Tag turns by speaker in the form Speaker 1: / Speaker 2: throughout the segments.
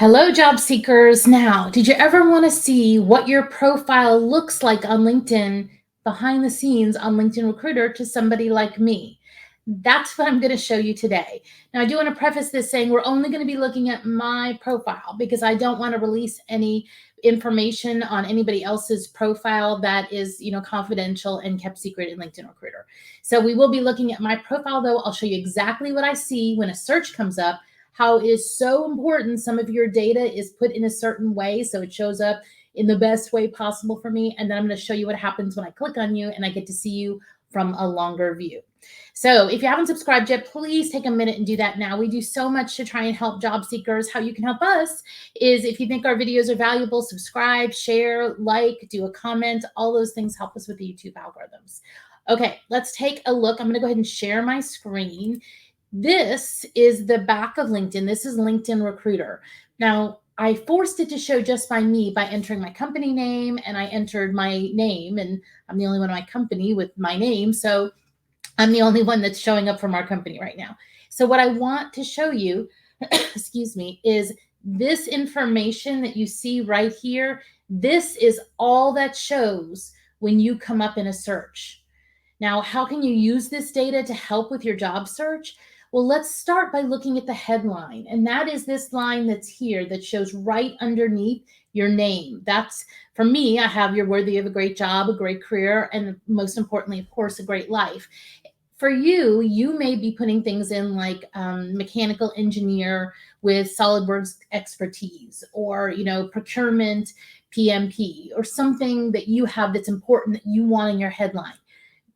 Speaker 1: Hello, job seekers. Now, did you ever want to see what your profile looks like on LinkedIn behind the scenes on LinkedIn Recruiter to somebody like me? That's what I'm going to show you today. Now, I do want to preface this saying we're only going to be looking at my profile because I don't want to release any information on anybody else's profile that is, confidential and kept secret in LinkedIn Recruiter. So we will be looking at my profile, though. I'll show you exactly what I see when a search comes up, how it is so important some of your data is put in a certain way so it shows up in the best way possible for me. And then I'm going to show you what happens when I click on you and I get to see you from a longer view. So if you haven't subscribed yet, please take a minute and do that now. We do so much to try and help job seekers. How you can help us is if you think our videos are valuable, subscribe, share, like, do a comment. All those things help us with the YouTube algorithms. Okay, let's take a look. I'm going to go ahead and share my screen. This is the back of LinkedIn. This is LinkedIn Recruiter. Now, I forced it to show just by me by entering my company name, and I entered my name, and I'm the only one in my company with my name. So I'm the only one that's showing up from our company right now. So what I want to show you, excuse me, is this information that you see right here. This is all that shows when you come up in a search. Now, how can you use this data to help with your job search? Well, let's start by looking at the headline. And that is this line that's here that shows right underneath your name. That's, for me, I have you're worthy of a great job, a great career, and most importantly, of course, a great life. For you, you may be putting things in like mechanical engineer with SolidWorks expertise, or, procurement PMP, or something that you have that's important that you want in your headline.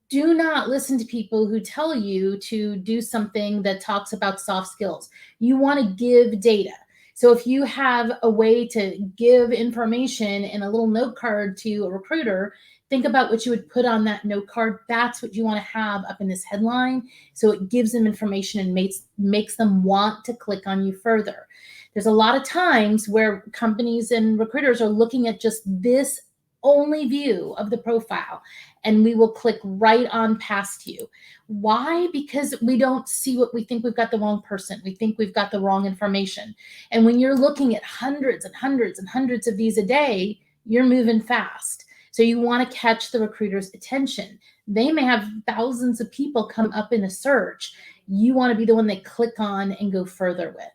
Speaker 1: Do not listen to people who tell you to do something that talks about soft skills. You want to give data. So if you have a way to give information in a little note card to a recruiter, think about what you would put on that note card. That's what you want to have up in this headline. So it gives them information and makes them want to click on you further. There's a lot of times where companies and recruiters are looking at just this only view of the profile, and we will click right on past you. Why? Because we don't see what we think. We've got the wrong person. We think we've got the wrong information. And when you're looking at hundreds and hundreds and hundreds of these a day, you're moving fast. So you want to catch the recruiter's attention. They may have thousands of people come up in a search. You want to be the one they click on and go further with.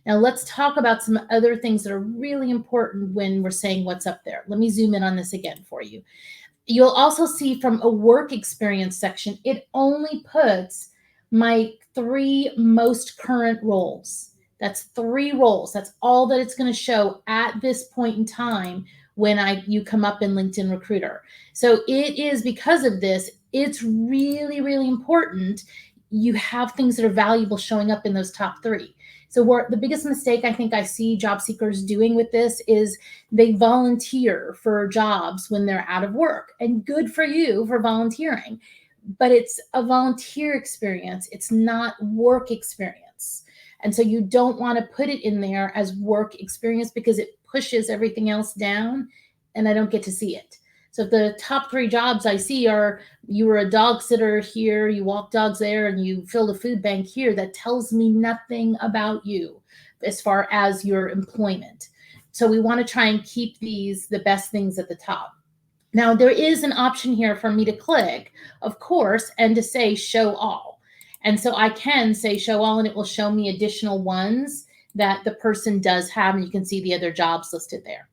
Speaker 1: Now let's talk about some other things that are really important when we're saying what's up there. Let me zoom in on this again for you. You'll also see from a work experience section, it only puts my 3 most current roles. That's 3 roles. That's all that it's going to show at this point in time when you come up in LinkedIn Recruiter. So it is, because of this, it's really, really important you have things that are valuable showing up in those top 3. So the biggest mistake I think I see job seekers doing with this is they volunteer for jobs when they're out of work. And good for you for volunteering, but it's a volunteer experience. It's not work experience. And so you don't want to put it in there as work experience because it pushes everything else down and I don't get to see it. So the top 3 jobs I see are you were a dog sitter here, you walk dogs there, and you filled a food bank here. That tells me nothing about you as far as your employment. So we want to try and keep these the best things at the top. Now, there is an option here for me to click, of course, and to say show all. And so I can say show all, and it will show me additional ones that the person does have, and you can see the other jobs listed there.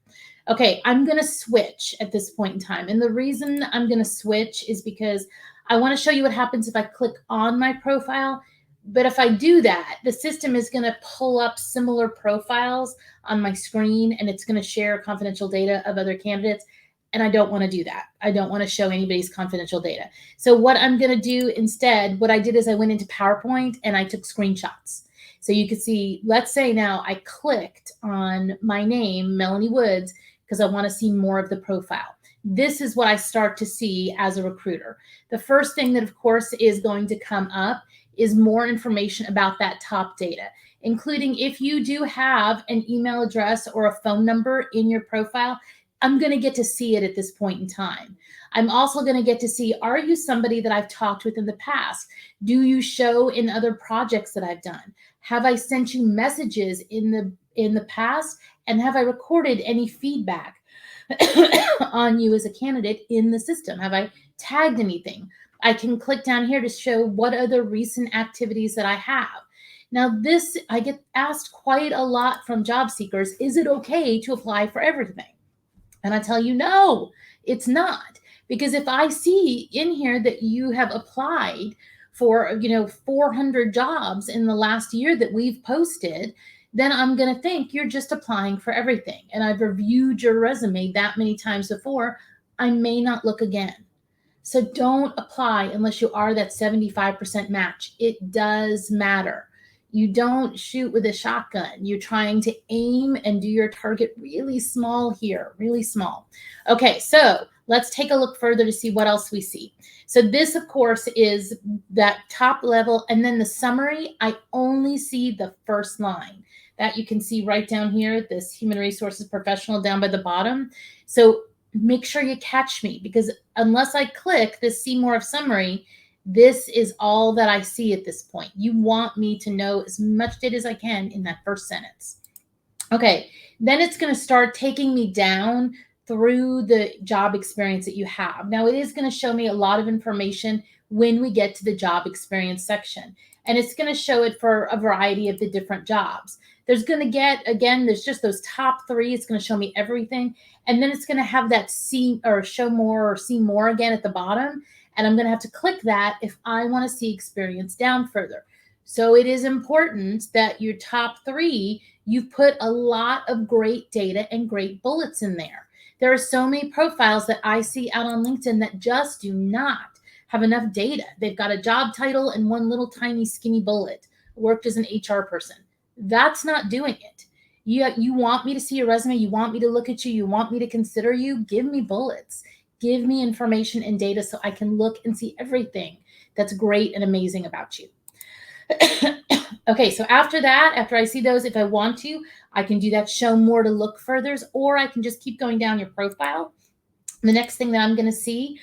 Speaker 1: Okay, I'm going to switch at this point in time. And the reason I'm going to switch is because I want to show you what happens if I click on my profile. But if I do that, the system is going to pull up similar profiles on my screen, and it's going to share confidential data of other candidates. And I don't want to do that. I don't want to show anybody's confidential data. So what I'm going to do instead, what I did is I went into PowerPoint and I took screenshots. So you can see, let's say now I clicked on my name, Melanie Woods, because I want to see more of the profile. This is what I start to see as a recruiter. The first thing that, of course, is going to come up is more information about that top data, including if you do have an email address or a phone number in your profile. I'm going to get to see it at this point in time. I'm also going to get to see, are you somebody that I've talked with in the past? Do you show in other projects that I've done? Have I sent you messages in in the past? And have I recorded any feedback on you as a candidate in the system? Have I tagged anything? I can click down here to show what other recent activities that I have. Now this, I get asked quite a lot from job seekers, is it okay to apply for everything? And I tell you, no, it's not. Because if I see in here that you have applied for, 400 jobs in the last year that we've posted, then I'm going to think you're just applying for everything. And I've reviewed your resume that many times before. I may not look again. So don't apply unless you are that 75% match. It does matter. You don't shoot with a shotgun. You're trying to aim and do your target really small here, really small. Okay, so let's take a look further to see what else we see. So this, of course, is that top level. And then the summary, I only see the first line. That you can see right down here, this human resources professional down by the bottom. So make sure you catch me, because unless I click this see more of summary, this is all that I see at this point. You want me to know as much data as I can in that first sentence. Okay, then it's going to start taking me down through the job experience that you have. Now, it is going to show me a lot of information when we get to the job experience section. And it's going to show it for a variety of the different jobs. There's going to get, again, there's just those top three. It's going to show me everything. And then it's going to have that see or show more or see more again at the bottom. And I'm going to have to click that if I want to see experience down further. So it is important that your top three, you've put a lot of great data and great bullets in there. There are so many profiles that I see out on LinkedIn that just do not have enough data. They've got a job title and one little tiny skinny bullet, worked as an HR person. That's not doing it. You want me to see your resume, you want me to look at you, you want me to consider you, give me bullets. Give me information and data so I can look and see everything that's great and amazing about you. Okay, so after that, after I see those, if I want to, I can do that show more to look furthers, or I can just keep going down your profile. The next thing that I'm going to see,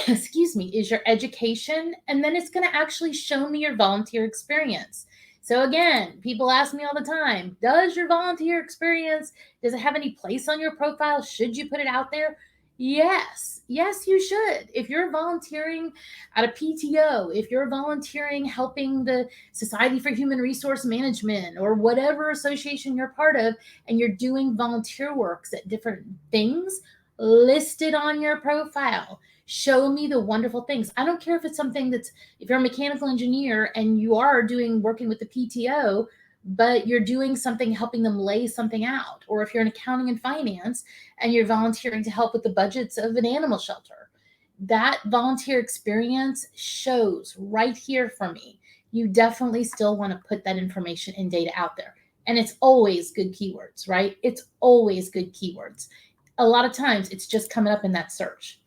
Speaker 1: excuse me, is your education, and then it's going to actually show me your volunteer experience. So again, people ask me all the time, does your volunteer experience, does it have any place on your profile? Should you put it out there? Yes, you should. If you're volunteering at a PTO, if you're volunteering helping the Society for Human Resource Management or whatever association you're part of, and you're doing volunteer works at different things, list it on your profile. Show me the wonderful things. I don't care if it's something if you're a mechanical engineer and you are working with the PTO, but you're doing something, helping them lay something out. Or if you're in accounting and finance and you're volunteering to help with the budgets of an animal shelter, that volunteer experience shows right here for me. You definitely still want to put that information and data out there. And it's always good keywords, right? It's always good keywords. A lot of times it's just coming up in that search.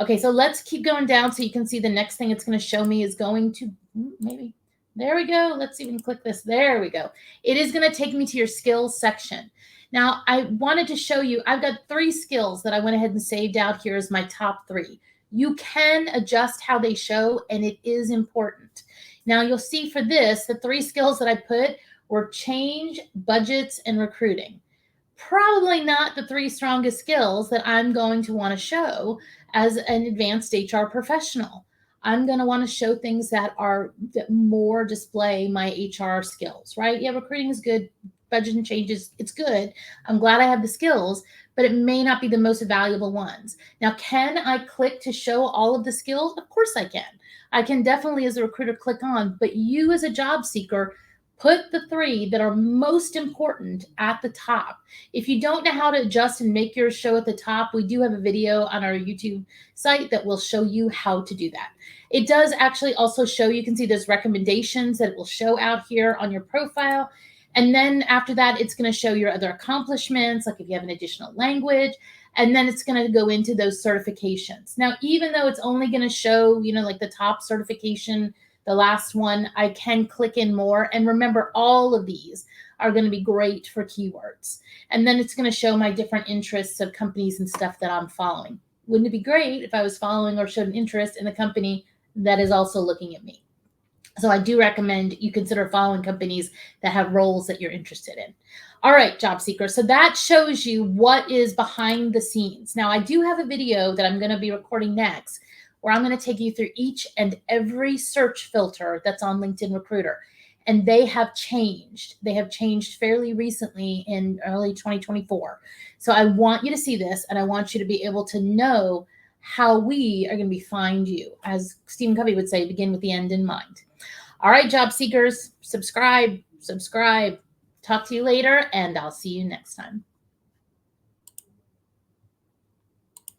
Speaker 1: Okay, so let's keep going down so you can see the next thing it's going to show me is going to maybe. There we go. Let's see if we can click this. There we go. It is going to take me to your skills section. Now, I wanted to show you, I've got 3 skills that I went ahead and saved out here as my top 3. You can adjust how they show, and it is important. Now, you'll see for this, the 3 skills that I put were change, budgets, and recruiting. Probably not the 3 strongest skills that I'm going to want to show as an advanced HR professional. I'm going to want to show things that more display my HR skills, right? Yeah, recruiting is good. Budget and changes, it's good. I'm glad I have the skills, but it may not be the most valuable ones. Now, can I click to show all of the skills? Of course I can. I can definitely, as a recruiter, click on, but you as a job seeker, put the 3 that are most important at the top. If you don't know how to adjust and make yours show at the top, we do have a video on our YouTube site that will show you how to do that. It does actually also show, you can see there's recommendations that it will show out here on your profile. And then after that, it's going to show your other accomplishments, like if you have an additional language, and then it's going to go into those certifications. Now, even though it's only going to show, like the top certification, the last one, I can click in more. And remember, all of these are going to be great for keywords. And then it's going to show my different interests of companies and stuff that I'm following. Wouldn't it be great if I was following or showed an interest in a company that is also looking at me? So I do recommend you consider following companies that have roles that you're interested in. All right, job seekers. So that shows you what is behind the scenes. Now, I do have a video that I'm going to be recording next where I'm going to take you through each and every search filter that's on LinkedIn Recruiter. And they have changed. They have changed fairly recently in early 2024. So I want you to see this, and I want you to be able to know how we are going to be find you. As Stephen Covey would say, begin with the end in mind. All right, job seekers, subscribe. Talk to you later, and I'll see you next time.